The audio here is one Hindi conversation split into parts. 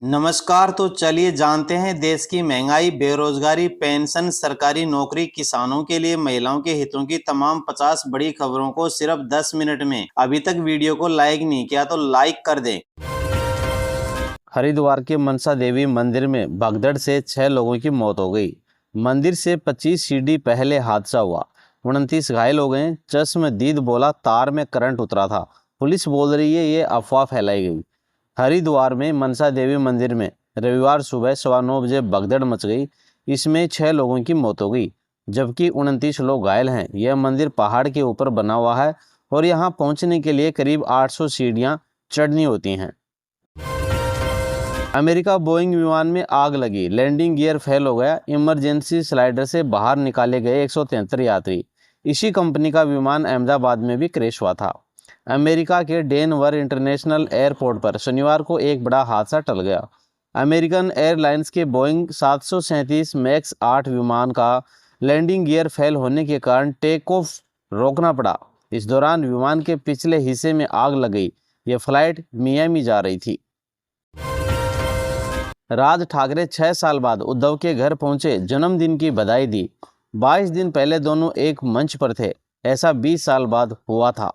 नमस्कार। तो चलिए जानते हैं देश की महंगाई, बेरोजगारी, पेंशन, सरकारी नौकरी, किसानों के लिए महिलाओं के हितों की तमाम 50 बड़ी खबरों को सिर्फ 10 मिनट में। अभी तक वीडियो को लाइक नहीं किया तो लाइक कर दें। हरिद्वार के मनसा देवी मंदिर में भगदड़ से 6 लोगों की मौत हो गई। मंदिर से 25 सीढ़ी पहले हादसा हुआ, 29 घायल हो गए। चश्मदीद बोला तार में करंट उतरा था। पुलिस बोल रही है ये अफवाह फैलाई गई। हरिद्वार में मनसा देवी मंदिर में रविवार सुबह 9:15 बजे भगदड़ मच गई। इसमें 6 लोगों की मौत हो गई जबकि 29 लोग घायल हैं। यह मंदिर पहाड़ के ऊपर बना हुआ है और यहाँ पहुँचने के लिए करीब 800 सीढ़ियाँ चढ़नी होती हैं। अमेरिका बोइंग विमान में आग लगी, लैंडिंग गियर फेल हो गया। इमरजेंसी स्लाइडर से बाहर निकाले गए 173 यात्री। इसी कंपनी का विमान अहमदाबाद में भी क्रैश हुआ था। अमेरिका के डेनवर इंटरनेशनल एयरपोर्ट पर शनिवार को एक बड़ा हादसा टल गया। अमेरिकन एयरलाइंस के बोइंग 737 मैक्स 8 विमान का लैंडिंग गियर फेल होने के कारण टेक ऑफ रोकना पड़ा। इस दौरान विमान के पिछले हिस्से में आग लग गई। यह फ्लाइट मियामी जा रही थी। राज ठाकरे 6 साल बाद उद्धव के घर पहुंचे, जन्मदिन की बधाई दी। 22 दिन पहले दोनों एक मंच पर थे। ऐसा 20 साल बाद हुआ था।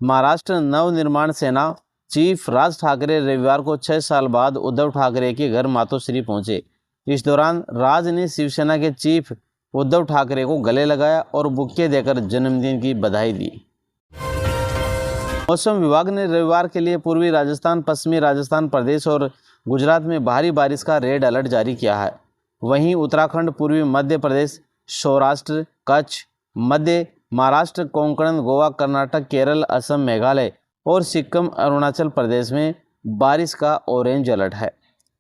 महाराष्ट्र नवनिर्माण सेना चीफ राज ठाकरे रविवार को 6 साल बाद उद्धव ठाकरे के घर मातोश्री पहुंचे। इस दौरान राज ने शिवसेना के चीफ उद्धव ठाकरे को गले लगाया और बुक्के देकर जन्मदिन की बधाई दी। मौसम विभाग ने रविवार के लिए पूर्वी राजस्थान, पश्चिमी राजस्थान प्रदेश और गुजरात में भारी बारिश का रेड अलर्ट जारी किया है। वहीं उत्तराखंड, पूर्वी मध्य प्रदेश, सौराष्ट्र, कच्छ, मध्य महाराष्ट्र, कोंकण, गोवा, कर्नाटक, केरल, असम, मेघालय और सिक्किम, अरुणाचल प्रदेश में बारिश का ऑरेंज अलर्ट है।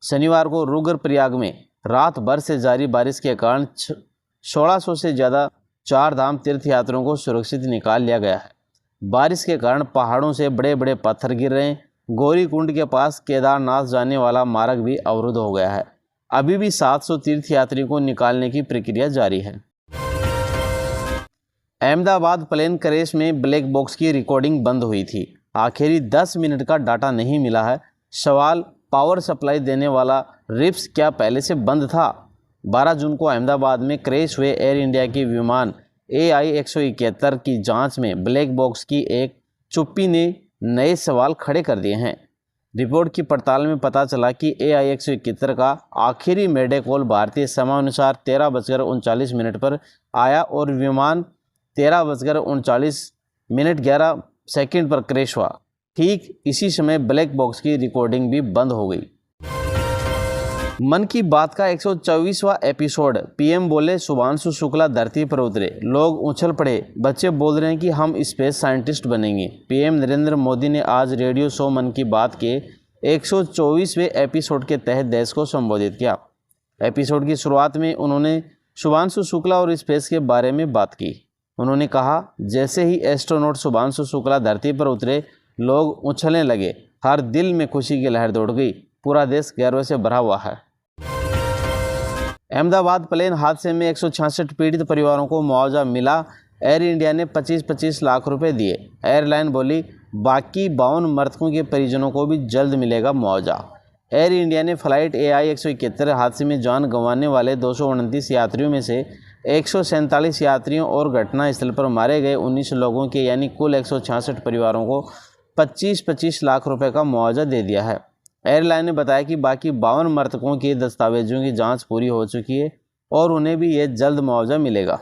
शनिवार को रुद्रप्रयाग में रात भर से जारी बारिश के कारण 1600 से ज़्यादा 4 धाम तीर्थयात्रियों को सुरक्षित निकाल लिया गया है। बारिश के कारण पहाड़ों से बड़े बड़े पत्थर गिर रहे हैं। गौरीकुंड के पास केदारनाथ जाने वाला मार्ग भी अवरुद्ध हो गया है। अभी भी 700 तीर्थयात्रियों को निकालने की प्रक्रिया जारी है। अहमदाबाद प्लेन क्रैश में ब्लैक बॉक्स की रिकॉर्डिंग बंद हुई थी। आखिरी 10 मिनट का डाटा नहीं मिला है। सवाल, पावर सप्लाई देने वाला रिप्स क्या पहले से बंद था? 12 जून को अहमदाबाद में क्रैश हुए एयर इंडिया के विमान AI-171 की जांच में ब्लैक बॉक्स की एक चुप्पी ने नए सवाल खड़े कर दिए हैं। रिपोर्ट की पड़ताल में पता चला कि AI-171 का आखिरी मेडे कॉल भारतीय समयानुसार 13:39 पर आया और विमान 13:39 पर क्रैश हुआ। ठीक इसी समय ब्लैक बॉक्स की रिकॉर्डिंग भी बंद हो गई। मन की बात का 124वां एपिसोड। पीएम बोले शुभांशु शुक्ला धरती पर उतरे, लोग उछल पड़े। बच्चे बोल रहे हैं कि हम स्पेस साइंटिस्ट बनेंगे। पीएम नरेंद्र मोदी ने आज रेडियो शो मन की बात के 124वें एपिसोड के तहत देश को संबोधित किया। एपिसोड की शुरुआत में उन्होंने शुभांशु शुक्ला और स्पेस के बारे में बात की। उन्होंने कहा, जैसे ही एस्ट्रोनॉट शुभांशु शुक्ला धरती पर उतरे, लोग उछलने लगे। हर दिल में खुशी की लहर दौड़ गई। पूरा देश गर्व से भरा हुआ है। अहमदाबाद प्लेन हादसे में 166 पीड़ित परिवारों को मुआवजा मिला। एयर इंडिया ने 25-25 लाख रुपए दिए। एयरलाइन बोली बाकी 52 मृतकों के परिजनों को भी जल्द मिलेगा मुआवजा। एयर इंडिया ने फ्लाइट AI-171 हादसे में जान गंवाने वाले 229 यात्रियों में से 147 यात्रियों और घटनास्थल पर मारे गए 19 लोगों के यानी कुल 166 परिवारों को 25-25 लाख रुपए का मुआवजा दे दिया है। एयरलाइन ने बताया कि बाकी 52 मृतकों के दस्तावेजों की जांच पूरी हो चुकी है और उन्हें भी ये जल्द मुआवजा मिलेगा।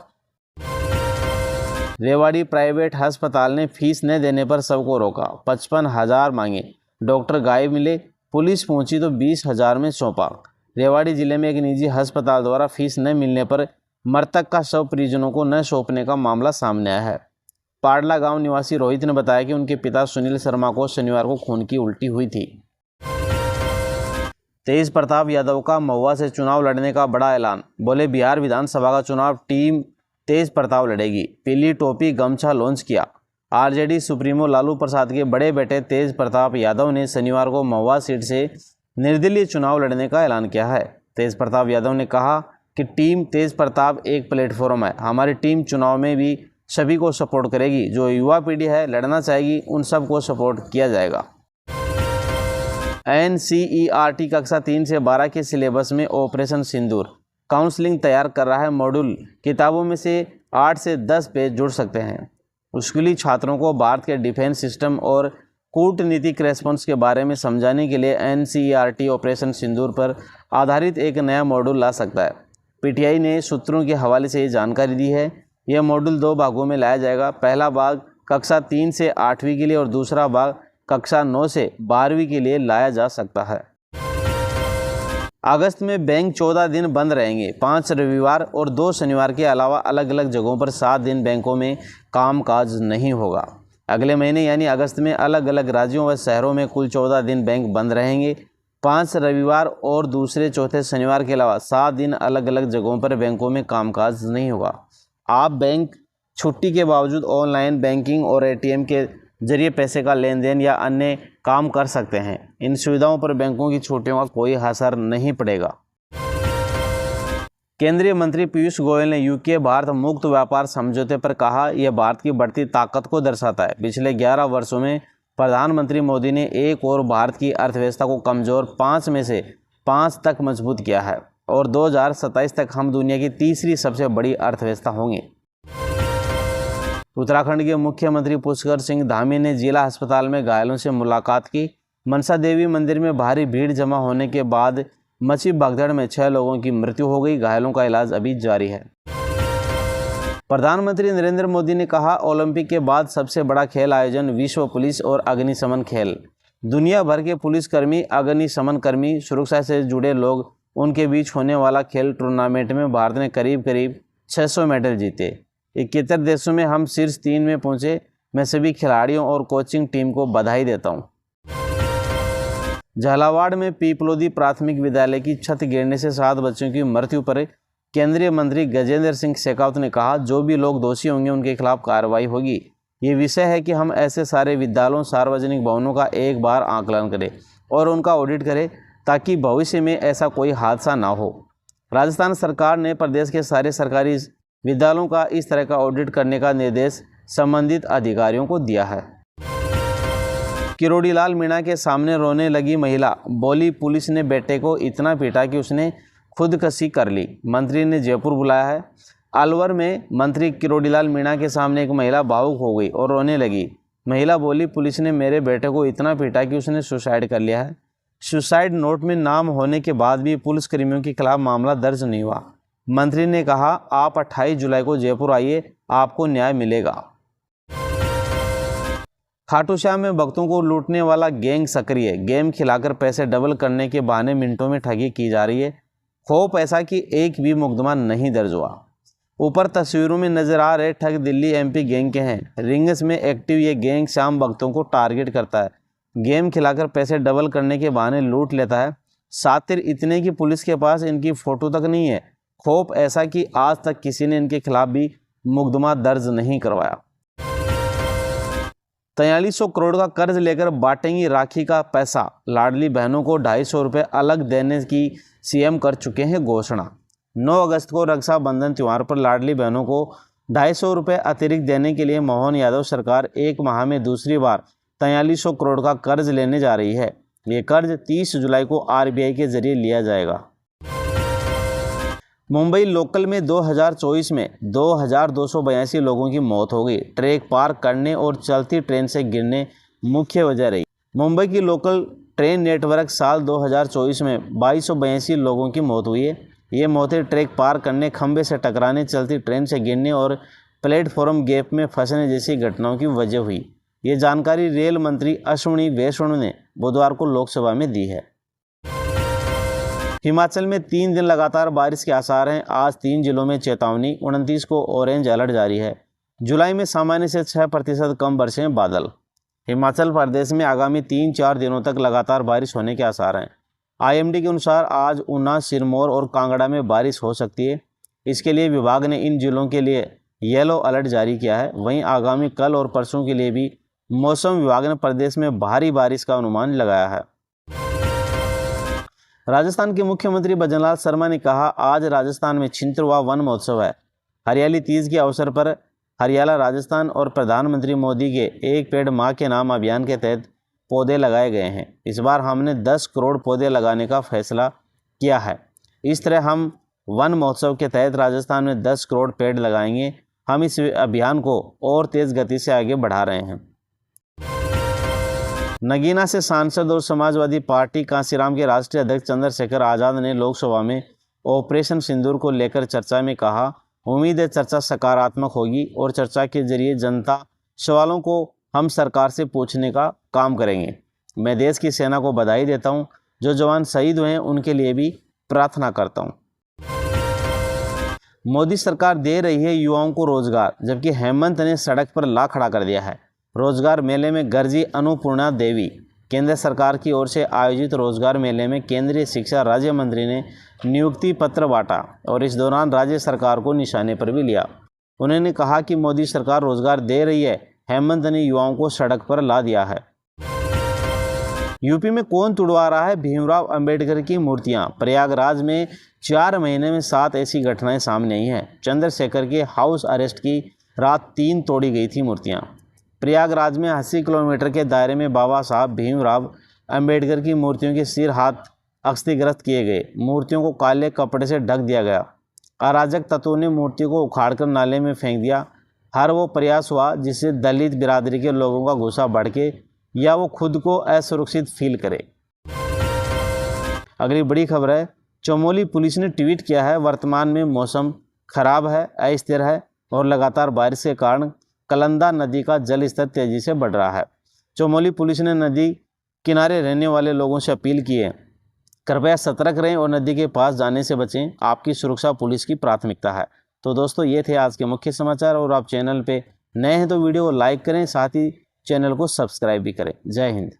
रेवाड़ी प्राइवेट अस्पताल ने फीस न देने पर सबको रोका, 55,000 मांगे। डॉक्टर गायब मिले, पुलिस पहुंची तो 20,000 में सौंपा। रेवाड़ी जिले में एक निजी अस्पताल द्वारा फीस न मिलने पर मृतक का शव परिजनों को न सौंपने का मामला सामने आया है। पाडला गांव निवासी रोहित ने बताया कि उनके पिता सुनील शर्मा को शनिवार को खून की उल्टी हुई थी। तेज प्रताप यादव का महुआ से चुनाव लड़ने का बड़ा ऐलान। बोले बिहार विधानसभा का चुनाव टीम तेज प्रताप लड़ेगी। पीली टोपी गमछा लॉन्च किया। आरजेडी सुप्रीमो लालू प्रसाद के बड़े बेटे तेज प्रताप यादव ने शनिवार को महुआ सीट से निर्दलीय चुनाव लड़ने का ऐलान किया है। तेज प्रताप यादव ने कहा कि टीम तेज प्रताप एक प्लेटफॉर्म है। हमारी टीम चुनाव में भी सभी को सपोर्ट करेगी। जो युवा पीढ़ी है लड़ना चाहेगी, उन सबको सपोर्ट किया जाएगा। NCERT कक्षा 3 से 12 के सिलेबस में ऑपरेशन सिंदूर काउंसलिंग तैयार कर रहा है मॉड्यूल। किताबों में से 8 से 10 पेज जुड़ सकते हैं। स्कूली छात्रों को भारत के डिफेंस सिस्टम और कूटनीतिक रेस्पॉन्स के बारे में समझाने के लिए NCERT ऑपरेशन सिंदूर पर आधारित एक नया मॉड्यूल ला सकता है। PTI ने सूत्रों के हवाले से ये जानकारी दी है। यह मॉड्यूल 2 भागों में लाया जाएगा। पहला भाग कक्षा 3 से 8वीं के लिए और दूसरा भाग कक्षा 9 से 12वीं के लिए लाया जा सकता है। अगस्त में बैंक 14 दिन बंद रहेंगे। 5 रविवार और 2 शनिवार के अलावा अलग अलग जगहों पर 7 दिन बैंकों में कामकाज नहीं होगा। अगले महीने यानी अगस्त में अलग अलग राज्यों व शहरों में कुल 14 दिन बैंक बंद रहेंगे। 5 रविवार और दूसरे चौथे शनिवार के अलावा 7 दिन अलग अलग जगहों पर बैंकों में कामकाज नहीं होगा। आप बैंक छुट्टी के बावजूद ऑनलाइन बैंकिंग और ATM के जरिए पैसे का लेन देन या अन्य काम कर सकते हैं। इन सुविधाओं पर बैंकों की छुट्टियों का कोई असर नहीं पड़ेगा। केंद्रीय मंत्री पीयूष गोयल ने UK भारत मुक्त व्यापार समझौते पर कहा, यह भारत की बढ़ती ताकत को दर्शाता है। पिछले 11 वर्षों में प्रधानमंत्री मोदी ने एक और भारत की अर्थव्यवस्था को कमज़ोर 5 में से 5 तक मजबूत किया है और 2027 तक हम दुनिया की तीसरी सबसे बड़ी अर्थव्यवस्था होंगे। उत्तराखंड के मुख्यमंत्री पुष्कर सिंह धामी ने जिला अस्पताल में घायलों से मुलाकात की। मनसा देवी मंदिर में भारी भीड़ जमा होने के बाद मची भगदड़ में 6 लोगों की मृत्यु हो गई। घायलों का इलाज अभी जारी है। प्रधानमंत्री नरेंद्र मोदी ने कहा, ओलंपिक के बाद सबसे बड़ा खेल आयोजन विश्व पुलिस और अग्निशमन खेल। दुनिया भर के पुलिसकर्मी, अग्निशमन कर्मी, सुरक्षा से जुड़े लोग, उनके बीच होने वाला खेल टूर्नामेंट में भारत ने करीब 600 मेडल जीते। 71 देशों में हम शीर्ष 3 में पहुंचे। मैं सभी खिलाड़ियों और कोचिंग टीम को बधाई देता हूं। झालावाड़ में पीपलोदी प्राथमिक विद्यालय की छत गिरने से 7 बच्चों की मृत्यु पर केंद्रीय मंत्री गजेंद्र सिंह शेखावत ने कहा, जो भी लोग दोषी होंगे उनके खिलाफ कार्रवाई होगी। ये विषय है कि हम ऐसे सारे विद्यालयों, सार्वजनिक भवनों का एक बार आकलन करें और उनका ऑडिट करें ताकि भविष्य में ऐसा कोई हादसा ना हो। राजस्थान सरकार ने प्रदेश के सारे सरकारी विद्यालयों का इस तरह का ऑडिट करने का निर्देश संबंधित अधिकारियों को दिया है। किरोड़ीलाल मीणा के सामने रोने लगी महिला, बोली पुलिस ने बेटे को इतना पीटा कि उसने खुदकशी कर ली। मंत्री ने जयपुर बुलाया है। अलवर में मंत्री किरोड़ीलाल मीणा के सामने एक महिला भावुक हो गई और रोने लगी। महिला बोली, पुलिस ने मेरे बेटे को इतना पीटा कि उसने सुसाइड कर लिया है। सुसाइड नोट में नाम होने के बाद भी पुलिसकर्मियों के खिलाफ मामला दर्ज नहीं हुआ। मंत्री ने कहा, आप 28 जुलाई को जयपुर आइए, आपको न्याय मिलेगा। खाटू श्याम में भक्तों को लूटने वाला गैंग सक्रिय। गेम खिलाकर पैसे डबल करने के बहाने मिनटों में ठगी की जा रही है। खौफ ऐसा कि एक भी मुकदमा नहीं दर्ज हुआ। ऊपर तस्वीरों में नजर आ रहे ठग दिल्ली MP गैंग के हैं। रिंग्स में एक्टिव ये गैंग श्याम भक्तों को टारगेट करता है। गेम खिलाकर पैसे डबल करने के बहाने लूट लेता है। सातिर इतने की पुलिस के पास इनकी फोटो तक नहीं है। खौफ ऐसा कि आज तक किसी ने इनके खिलाफ भी मुकदमा दर्ज नहीं करवाया। 4300 करोड़ का कर्ज लेकर बांटेंगी राखी का पैसा। लाडली बहनों को 250 रुपये अलग देने की CM कर चुके हैं घोषणा। 9 अगस्त को रक्षाबंधन त्यौहार पर लाडली बहनों को 250 रुपये अतिरिक्त देने के लिए मोहन यादव सरकार एक माह में दूसरी बार 4300 करोड़ का कर्ज लेने जा रही है। ये कर्ज 30 जुलाई को RBI के जरिए लिया जाएगा। मुंबई लोकल में 2024 में 2282 लोगों की मौत हो गई। ट्रैक पार करने और चलती ट्रेन से गिरने मुख्य वजह रही। मुंबई की लोकल ट्रेन नेटवर्क साल 2024 में 2282 लोगों की मौत हुई है। ये मौतें ट्रैक पार करने, खंभे से टकराने, चलती ट्रेन से गिरने और प्लेटफॉर्म गैप में फंसने जैसी घटनाओं की वजह हुई। ये जानकारी रेल मंत्री अश्विनी वैष्णव ने बुधवार को लोकसभा में दी है। हिमाचल में 3 दिन लगातार बारिश के आसार हैं। आज 3 जिलों में चेतावनी, 29 को ऑरेंज अलर्ट जारी है। जुलाई में सामान्य से 6% कम बरसें बादल। हिमाचल प्रदेश में आगामी 3-4 दिनों तक लगातार बारिश होने के आसार हैं। IMD के अनुसार आज ऊना, सिरमौर और कांगड़ा में बारिश हो सकती है। इसके लिए विभाग ने इन जिलों के लिए येलो अलर्ट जारी किया है। वहीं आगामी कल और परसों के लिए भी मौसम विभाग ने प्रदेश में भारी बारिश का अनुमान लगाया है। राजस्थान के मुख्यमंत्री भजनलाल शर्मा ने कहा, आज राजस्थान में छिंदवाड़ा वन महोत्सव है। हरियाली तीज के अवसर पर हरियाला राजस्थान और प्रधानमंत्री मोदी के एक पेड़ मां के नाम अभियान के तहत पौधे लगाए गए हैं। इस बार हमने 10 करोड़ पौधे लगाने का फैसला किया है। इस तरह हम वन महोत्सव के तहत राजस्थान में 10 करोड़ पेड़ लगाएंगे। हम इस अभियान को और तेज़ गति से आगे बढ़ा रहे हैं। नगीना से सांसद और समाजवादी पार्टी कांसीराम के राष्ट्रीय अध्यक्ष चंद्रशेखर आज़ाद ने लोकसभा में ऑपरेशन सिंदूर को लेकर चर्चा में कहा, उम्मीद है चर्चा सकारात्मक होगी और चर्चा के जरिए जनता सवालों को हम सरकार से पूछने का काम करेंगे। मैं देश की सेना को बधाई देता हूं, जो जवान शहीद हुए हैं उनके लिए भी प्रार्थना करता हूं। मोदी सरकार दे रही है युवाओं को रोजगार, जबकि हेमंत ने सड़क पर ला खड़ा कर दिया है। रोजगार मेले में गरजी अन्नपूर्णा देवी। केंद्र सरकार की ओर से आयोजित रोजगार मेले में केंद्रीय शिक्षा राज्य मंत्री ने नियुक्ति पत्र बांटा और इस दौरान राज्य सरकार को निशाने पर भी लिया। उन्होंने कहा कि मोदी सरकार रोजगार दे रही है, हेमंत ने युवाओं को सड़क पर ला दिया है। यूपी में कौन तुड़वा रहा है भीमराव अंबेडकर की मूर्तियां? प्रयागराज में 4 महीने में 7 ऐसी घटनाएं सामने आई हैं। चंद्रशेखर के हाउस अरेस्ट की रात 3 तोड़ी गई थी मूर्तियां। प्रयागराज में 80 किलोमीटर के दायरे में बाबा साहब भीमराव अंबेडकर की मूर्तियों के सिर हाथ अक्षतिग्रस्त किए गए। मूर्तियों को काले कपड़े से ढक दिया गया। अराजक तत्वों ने मूर्तियों को उखाड़कर नाले में फेंक दिया। हर वो प्रयास हुआ जिससे दलित बिरादरी के लोगों का गुस्सा भड़के या वो खुद को असुरक्षित फील करे। अगली बड़ी खबर है, चमोली पुलिस ने ट्वीट किया है, वर्तमान में मौसम खराब है, अस्थिर है और लगातार बारिश के कारण कलंदा नदी का जल स्तर तेजी से बढ़ रहा है। चमोली पुलिस ने नदी किनारे रहने वाले लोगों से अपील की है, कृपया सतर्क रहें और नदी के पास जाने से बचें। आपकी सुरक्षा पुलिस की प्राथमिकता है। तो दोस्तों, ये थे आज के मुख्य समाचार और आप चैनल पे नए हैं तो वीडियो को लाइक करें, साथ ही चैनल को सब्सक्राइब भी करें। जय हिंद।